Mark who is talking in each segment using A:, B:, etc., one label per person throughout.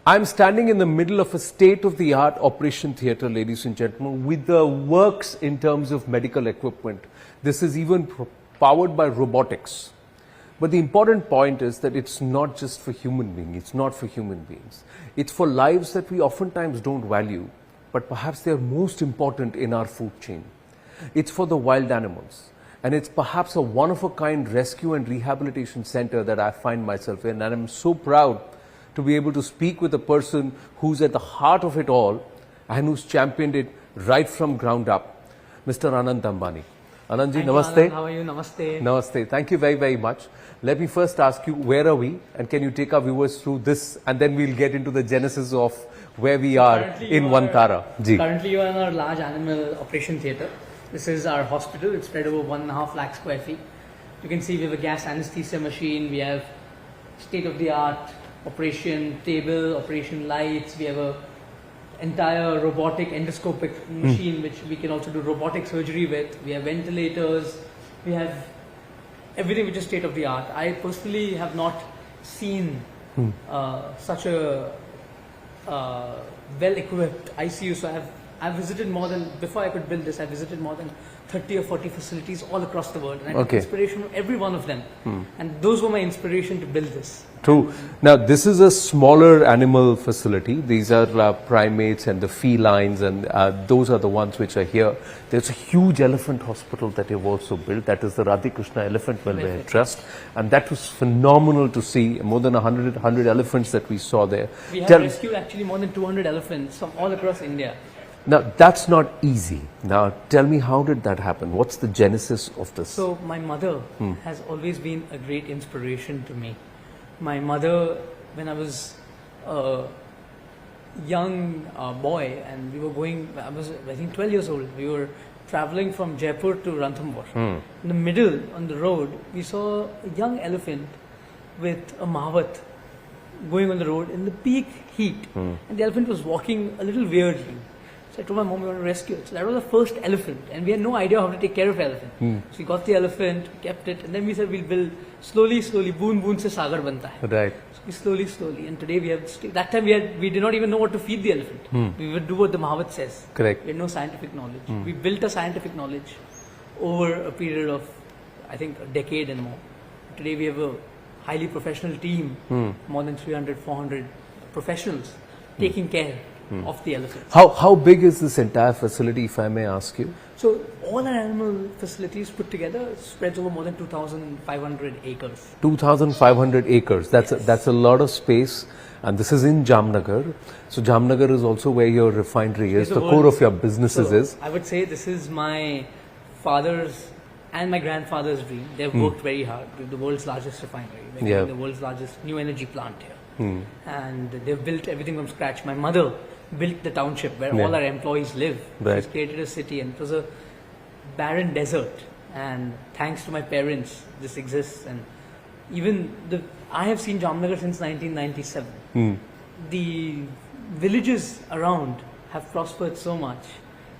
A: I'm standing in the middle of a state-of-the-art operation theatre, ladies and gentlemen, with the works in terms of medical equipment. This is even powered by robotics. But the important point is that it's not just for human beings. It's not for human beings. It's for lives that we oftentimes don't value, but perhaps they're most important in our food chain. It's for the wild animals. And it's perhaps a one-of-a-kind rescue and rehabilitation center that I find myself in. And I'm so proud to be able to speak with a person who's at the heart of it all and who's championed it right from ground up, Mr. Anant Ambani. Anantji, namaste.
B: Anand, how are you? Namaste.
A: Namaste. Thank you very, very much. Let me first ask you, where are we? And can you take our viewers through this? And then we'll get into the genesis of where we are in Vanthara.
B: Currently, you are in our large animal operation theatre. This is our hospital. It's spread over 1.5 lakh square feet. You can see we have a gas anesthesia machine. We have state-of-the-art operation table, operation lights. We have a entire robotic endoscopic machine which we can also do robotic surgery with. We have ventilators. We have everything which is state-of-the-art. I personally have not seen such a well-equipped ICU. So I've visited more than, before I could build this, I visited more than 30 or 40 facilities all across the world. And I took inspiration from every one of them. And those were my inspiration to build this.
A: True. Now, this is a smaller animal facility. These are primates and the felines, and those are the ones which are here. There's a huge elephant hospital that you've also built. That is the Radhikrishna Elephant Welfare Trust. And that was phenomenal to see. More than 100 elephants that we saw there.
B: We have rescued actually more than 200 elephants from all across India.
A: Now, that's not easy. Now, tell me, how did that happen? What's the genesis of this?
B: So, my mother has always been a great inspiration to me. My mother, when I was a young boy, and we were going, I was, I think, 12 years old, we were traveling from Jaipur to Ranthambore. In the middle, on the road, we saw a young elephant with a mavat going on the road in the peak heat. And the elephant was walking a little weirdly. So I told my mom we want to rescue it. So that was the first elephant, and we had no idea how to take care of elephant. So we got the elephant, kept it, and then we said we'll build slowly, boon boon se sagar banta hai.
A: Right.
B: So we slowly, and today we have. That time we did not even know what to feed the elephant. We would do what the Mahavat says.
A: Correct.
B: We had no scientific knowledge. We built a scientific knowledge over a period of, I think, a decade and more. Today we have a highly professional team, more than 300, 400 professionals taking care of the elephants.
A: How big is this entire facility, if I may ask you?
B: So all our animal facilities put together spreads over more than 2,500 acres.
A: 2,500 acres. That's a lot of space, and this is in Jamnagar. So Jamnagar is also where your refinery is. The core of your businesses is.
B: I would say this is my father's and my grandfather's dream. They've worked very hard. We have the world's largest refinery. We're the world's largest new energy plant here. And they've built everything from scratch. My mother built the township where all our employees live. She's created a city, and it was a barren desert. And thanks to my parents, this exists. And even I have seen Jamnagar since 1997. The villages around have prospered so much.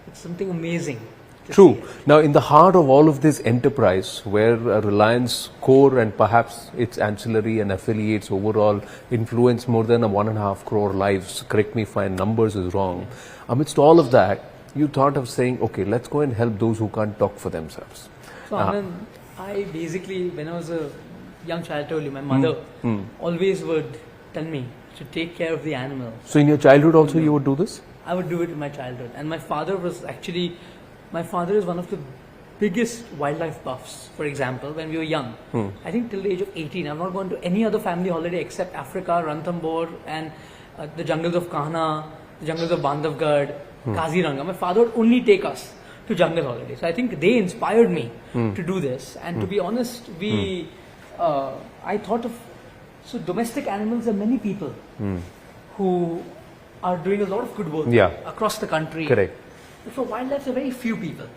B: It's something amazing.
A: True. Now, in the heart of all of this enterprise, where Reliance core and perhaps its ancillary and affiliates overall influence more than 1.5 crore lives, correct me if my numbers is wrong, amidst all of that, you thought of saying, okay, let's go and help those who can't talk for themselves.
B: So, Anand, I basically, when I was a young child, I told you, my mother always would tell me to take care of the animals.
A: So, in your childhood also you would do this?
B: I would do it in my childhood. And my father was actually... My father is one of the biggest wildlife buffs. For example, when we were young, I think till the age of 18, I've not gone to any other family holiday except Africa, Ranthambore, and the jungles of Kahana, the jungles of Bandhavgarh, Kaziranga. My father would only take us to jungle holidays. So I think they inspired me to do this. And to be honest, I thought of, so domestic animals are many people who are doing a lot of good work across the country.
A: Correct.
B: For wildlife, there are very few people.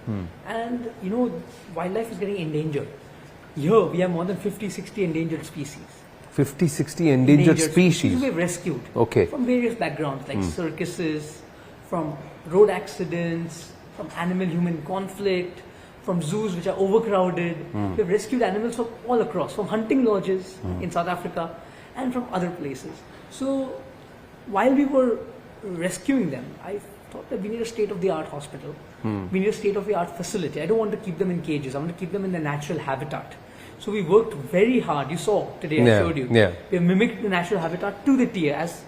B: And, you know, wildlife is getting endangered. Here, we have more than 50, 60 endangered species.
A: 50, 60 endangered species?
B: We've rescued from various backgrounds, like circuses, from road accidents, from animal-human conflict, from zoos which are overcrowded. We've rescued animals from all across, from hunting lodges in South Africa and from other places. So, while we were rescuing them, I thought that we need a state-of-the-art hospital. We need a state-of-the-art facility. I don't want to keep them in cages. I want to keep them in their natural habitat. So we worked very hard. You saw today, I showed you.
A: Yeah.
B: We have mimicked the natural habitat to the T, as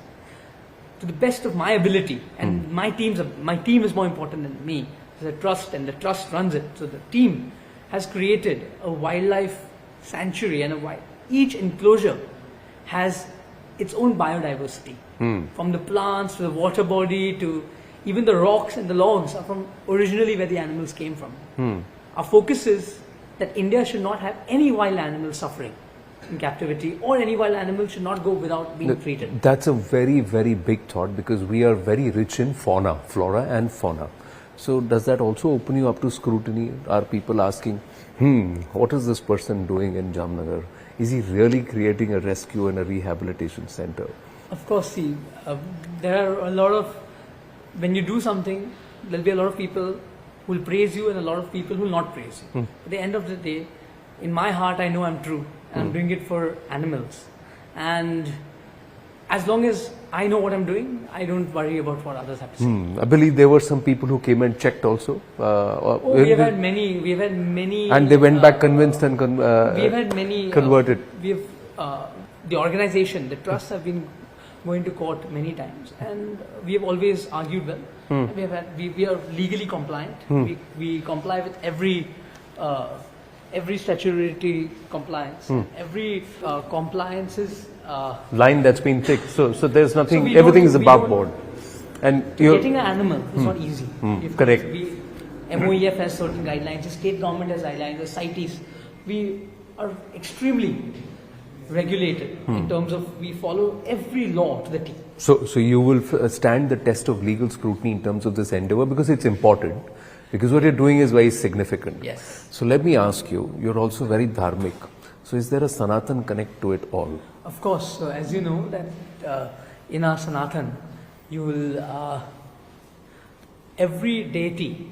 B: to the best of my ability. And my team is more important than me. There's a trust, and the trust runs it. So the team has created a wildlife sanctuary, and each enclosure has its own biodiversity. From the plants to the water body to even the rocks and the logs are from originally where the animals came from. Our focus is that India should not have any wild animal suffering in captivity, or any wild animal should not go without being treated.
A: That's a very, very big thought, because we are very rich in flora and fauna. So does that also open you up to scrutiny? Are people asking, what is this person doing in Jamnagar? Is he really creating a rescue and a rehabilitation center?
B: Of course, see, there are a lot of, when you do something, there'll be a lot of people who will praise you and a lot of people who will not praise you. At the end of the day, in my heart, I know I'm true, and I'm doing it for animals. And as long as I know what I'm doing, I don't worry about what others have to say.
A: I believe there were some people who came and checked also.
B: We have had many.
A: And they went back convinced and
B: we have had many
A: converted.
B: We have the organization, the trusts have been going to court many times, and we have always argued well. We are legally compliant. We comply with every statutory compliance. Every compliance is
A: line that's been ticked. So there's nothing. Everything is above board. And
B: getting an animal is not easy.
A: Correct.
B: MOEF has certain guidelines. The state government has guidelines. The CITES. We are extremely regulated in terms of we follow every law to the T.
A: So you will stand the test of legal scrutiny in terms of this endeavor, because it's important, because what you're doing is very significant.
B: Yes.
A: So let me ask you, you're also very dharmic. So is there a Sanatan connect to it all?
B: Of course. So as you know that in our Sanatan, you will every deity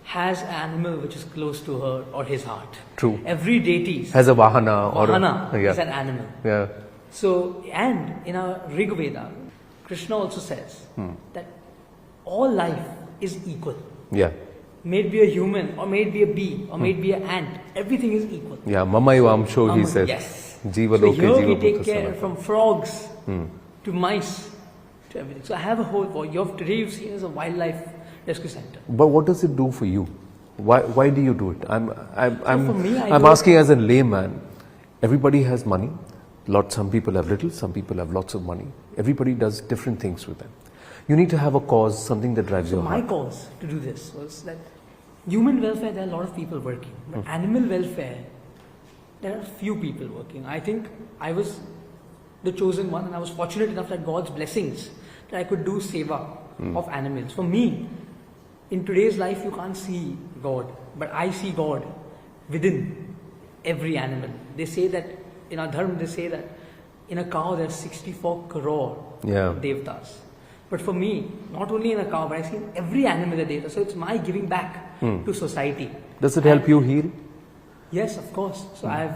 B: has an animal which is close to her or his heart.
A: True.
B: Every deity
A: has a Vahana
B: is an animal.
A: Yeah.
B: So, and in our Rig Veda, Krishna also says that all life is equal.
A: Yeah.
B: May it be a human, or may it be a bee, or may it be an ant. Everything is equal.
A: Yeah, Mamaiva Amsho, he says.
B: Yes.
A: Jiva
B: So
A: Loke,
B: here
A: Jiva
B: we take
A: Bhuta
B: care
A: Sanatana.
B: from frogs to mice to everything. So I have a whole, today you've seen as a wildlife rescue center.
A: But what does it do for you? Why do you do it? I'm
B: for me,
A: I'm asking as a layman. Everybody has money. Some people have little, some people have lots of money. Everybody does different things with them. You need to have a cause, something that drives your
B: My
A: heart.
B: cause to do this was that human welfare, there are a lot of people working. But animal welfare, there are few people working. I think I was the chosen one, and I was fortunate enough that God's blessings that I could do seva of animals. For me, in today's life, you can't see God, but I see God within every animal. They say that in our dharma, they say that in a cow there are 64 crore devtas. But for me, not only in a cow, but I see in every animal a devta. So it's my giving back to society.
A: Does it help you heal?
B: Yes, of course. So I've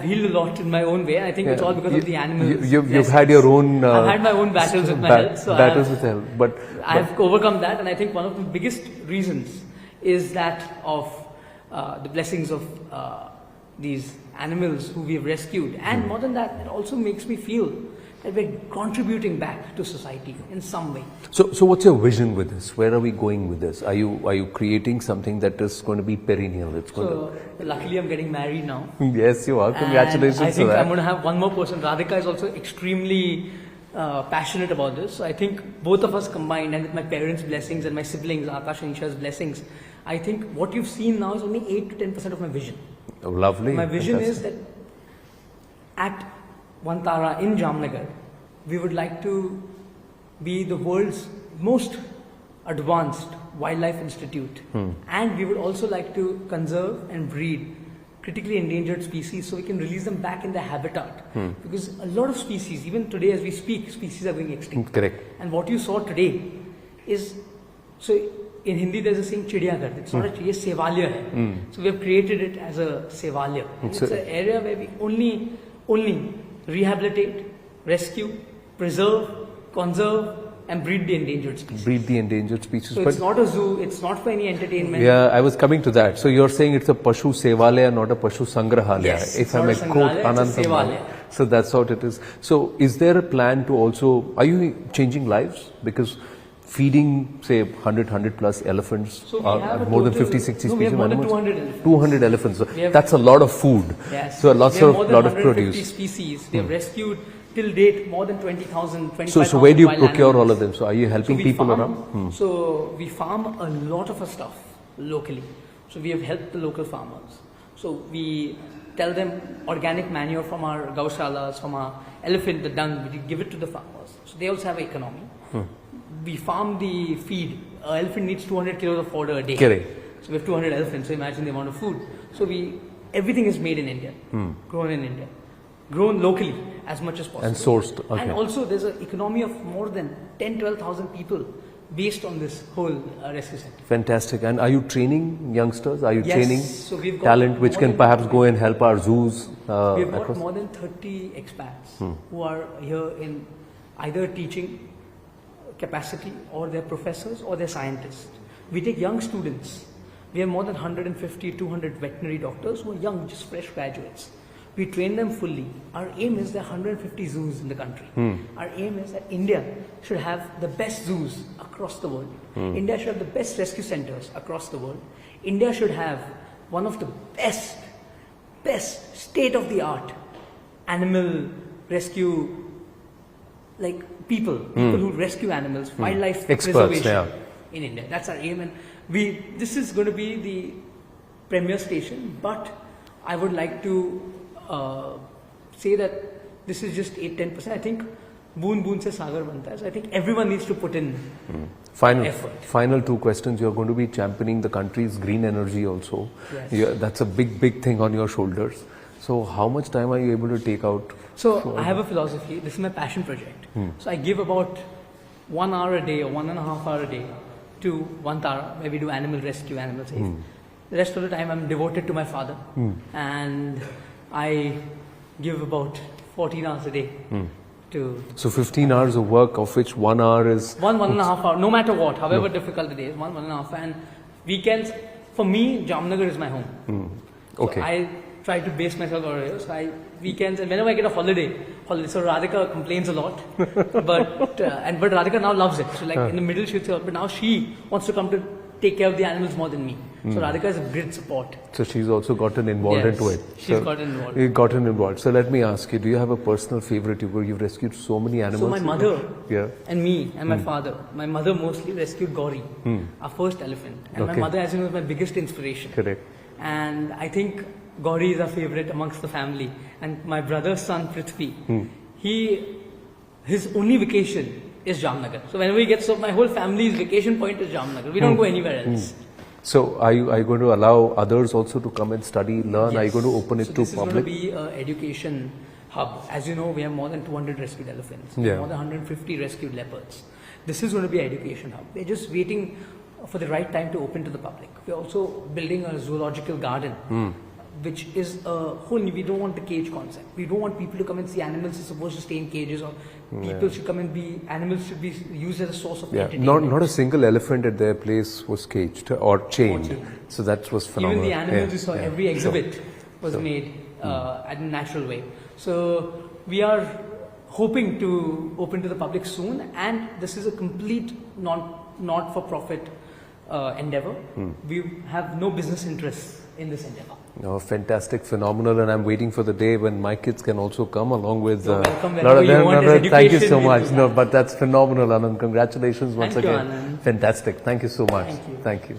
B: healed a lot in my own way. I think it's all because of the animals.
A: You've had your own.
B: I've had my own battles with my health. So
A: battles with health, but
B: I've overcome that, and I think one of the biggest reasons is that of the blessings of these animals who we have rescued. And more than that, it also makes me feel that we're contributing back to society in some way.
A: So what's your vision with this? Where are we going with this? Are you creating something that is going to be perennial?
B: Luckily I'm getting married now.
A: Yes, you are. Congratulations
B: and I think
A: for that.
B: I'm going to have one more person. Radhika is also extremely passionate about this. So I think both of us combined, and with my parents' blessings and my siblings, Akash and Isha's blessings, I think what you've seen now is only 8 to 10% of my vision.
A: Oh, lovely.
B: My vision is that at Vanthara in Jamnagar, we would like to be the world's most advanced wildlife institute. And we would also like to conserve and breed critically endangered species so we can release them back in their habitat. Because a lot of species, even today as we speak, species are going extinct.
A: Correct.
B: And what you saw today is, so in Hindi there's a saying Chidiyaghar. It's not a chidiya, sevalya hai. So we have created it as a sevalya. It's an area where we only rehabilitate, rescue, preserve, conserve, and breed the endangered species.
A: Breed the endangered species.
B: So it's not a zoo, it's not for any entertainment.
A: Yeah, I was coming to that. So you're saying it's a Pashu Sevalaya, not a Pashu Sangrahalaya.
B: Yes,
A: if
B: it's
A: I
B: not
A: may
B: a
A: quote
B: Sangrahalaya,
A: Anant
B: it's a
A: Ambani.
B: Sevalaya.
A: So that's what it is. So is there a plan to also, are you changing lives? Because feeding, say, 100 plus elephants,
B: So we have a
A: more than
B: total-
A: 50, 60
B: no,
A: species
B: we have
A: of
B: more than
A: animals?
B: 200 elephants.
A: 200 elephants. So
B: We have-
A: that's a lot of food.
B: Yes.
A: So lots
B: We have
A: of
B: more than
A: lot of
B: 150
A: produce.
B: species. They have rescued till date more than 20,000, 25,000
A: So where do you
B: wild
A: procure
B: animals.
A: all of them? So are you helping
B: we
A: people
B: farm,
A: around?
B: So we farm a lot of our stuff locally. So we have helped the local farmers. So we tell them organic manure from our gaushalas, from our elephant, the dung, we give it to the farmers. So they also have economy. We farm the feed. An elephant needs 200 kilos of fodder a day.
A: Correct.
B: So we have 200 elephants, so imagine the amount of food. So everything is made in India, grown in India, grown locally as much as possible.
A: And sourced, okay.
B: And also there's an economy of more than 10-12,000 people based on this whole rescue center.
A: Fantastic. And are you training youngsters? Are you
B: Yes.
A: training
B: So we've got
A: talent which
B: more
A: can
B: than-
A: perhaps go and help our zoos?
B: We've got
A: across?
B: more than 30 expats who are here in either teaching capacity, or they're professors, or they're scientists. We take young students. We have more than 150, 200 veterinary doctors who are young, just fresh graduates. We train them fully. Our aim is there are 150 zoos in the country. Our aim is that India should have the best zoos across the world. India should have the best rescue centers across the world. India should have one of the best state-of-the-art animal rescue, like people who rescue animals, wildlife
A: Experts,
B: preservation
A: yeah.
B: in India. That's our aim, and this is going to be the premier station. But I would like to say that this is just 8-10%. I think boon se sagar banta hai. So I think everyone needs to put in effort.
A: Final two questions. You're going to be championing the country's green energy also.
B: Yes.
A: That's a big thing on your shoulders. So how much time are you able to take out?
B: So I have a philosophy. This is my passion project. So I give about 1 hour a day or 1.5 hour a day to Vanthara, where we do animal rescue, animal safe. The rest of the time I'm devoted to my father, and I give about 14 hours a day to
A: So 15 hours of work, of which 1 hour is
B: 1.5 hour, no matter what, however difficult it is, 1.5. And weekends, for me, Jamnagar is my home.
A: Okay.
B: So I try to base myself over here. So weekends, and whenever I get a holiday. So Radhika complains a lot, but Radhika now loves it. So like in the middle she'll say, but now she wants to come to take care of the animals more than me. So Radhika is a great support.
A: So she's also gotten involved
B: Yes,
A: into it.
B: she's gotten involved.
A: You've gotten involved. So let me ask you, do you have a personal favorite? You've rescued so many animals.
B: So my mother and me and my father. My mother mostly rescued Gauri, our first elephant. And my mother, as you know, was my biggest inspiration.
A: Correct.
B: And I think Gauri is our favorite amongst the family. And my brother's son Prithvi, his only vacation is Jamnagar. So whenever he gets, so my whole family's vacation point is Jamnagar. We don't go anywhere else.
A: So are you going to allow others also to come and study, learn? Are you going to open it to
B: this
A: public?
B: This is going to be an education hub. As you know, we have more than 200 rescued elephants,
A: Yeah.
B: more than 150 rescued leopards. This is going to be an education hub. We're just waiting for the right time to open to the public. We're also building a zoological garden, which is a whole new, we don't want the cage concept. We don't want people to come and see animals are supposed to stay in cages, or people should come and animals should be used as a source of entertainment.
A: Not a single elephant at their place was caged or chained. So that was phenomenal.
B: Even the animals you saw, every exhibit was made at a natural way. So we are hoping to open to the public soon, and this is a complete not-for-profit endeavor. We have no business interests in this endeavor.
A: Oh, fantastic, phenomenal, and I'm waiting for the day when my kids can also come along with.
B: Welcome whenever you want as
A: thank you
B: education,
A: so
B: we'll
A: much.
B: do that.
A: No, but that's phenomenal, Anand. Congratulations once
B: Thank you,
A: again.
B: Anand.
A: Fantastic. Thank you so much.
B: Thank you.
A: Thank you.